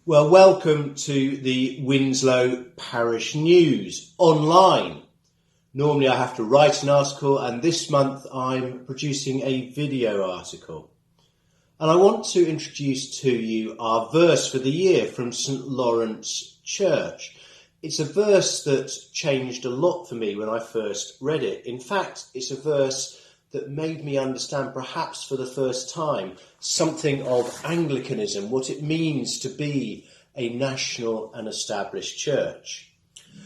Well, welcome to the Winslow Parish News online. Normally I have to write an article, and this month I'm producing a video article. And I want to introduce to you our verse for the year from St Lawrence Church. It's a verse that changed a lot for me when I first read it. In fact, it's a verse that made me understand, perhaps for the first time, something of Anglicanism, what it means to be a national and established church.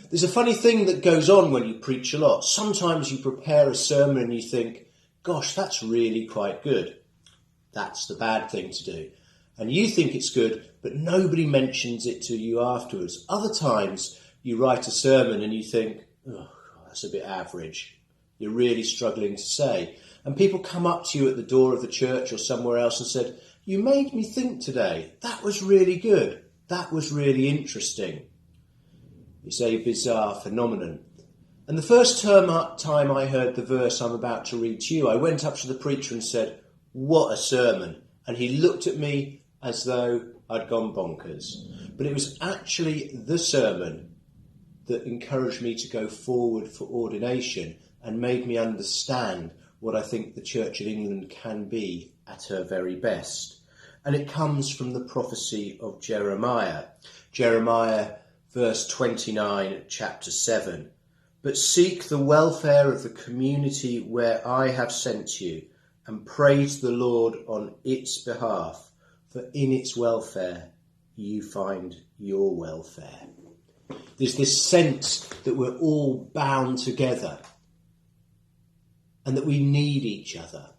There's a funny thing that goes on when you preach a lot. Sometimes you prepare a sermon and you think, gosh, that's really quite good. That's the bad thing to do. And you think it's good, but nobody mentions it to you afterwards. Other times you write a sermon and you think, oh, that's a bit average. You're really struggling to say. And people come up to you at the door of the church or somewhere else and said, you made me think today. That was really good. That was really interesting. It's a bizarre phenomenon. And the first time I heard the verse I'm about to read to you, I went up to the preacher and said, what a sermon. And he looked at me as though I'd gone bonkers. But it was actually the sermon that encouraged me to go forward for ordination and made me understand what I think the Church of England can be at her very best. And it comes from the prophecy of Jeremiah. Jeremiah, verse 29, chapter 7. But seek the welfare of the community where I have sent you, and pray to the Lord on its behalf, for in its welfare you find your welfare. There's this sense that we're all bound together and that we need each other.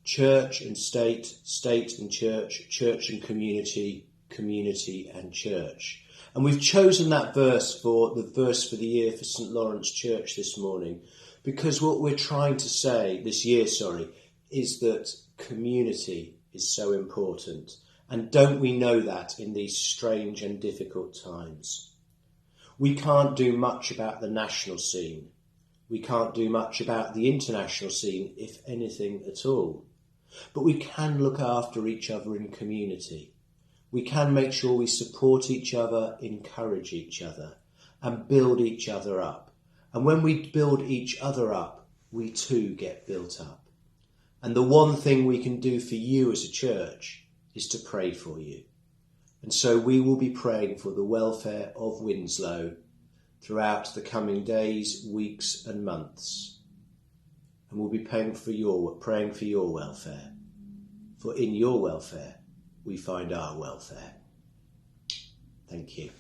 Church and state, state and church, church and community, community and church. And we've chosen that verse for the year for St Lawrence Church this morning, because what we're trying to say this year, is that community is so important. And don't we know that in these strange and difficult times? We can't do much about the national scene. We can't do much about the international scene, if anything at all. But we can look after each other in community. We can make sure we support each other, encourage each other, and build each other up. And when we build each other up, we too get built up. And the one thing we can do for you as a church is to pray for you. And so we will be praying for the welfare of Winslow throughout the coming days, weeks and months. And we'll be praying for your welfare. For in your welfare, we find our welfare. Thank you.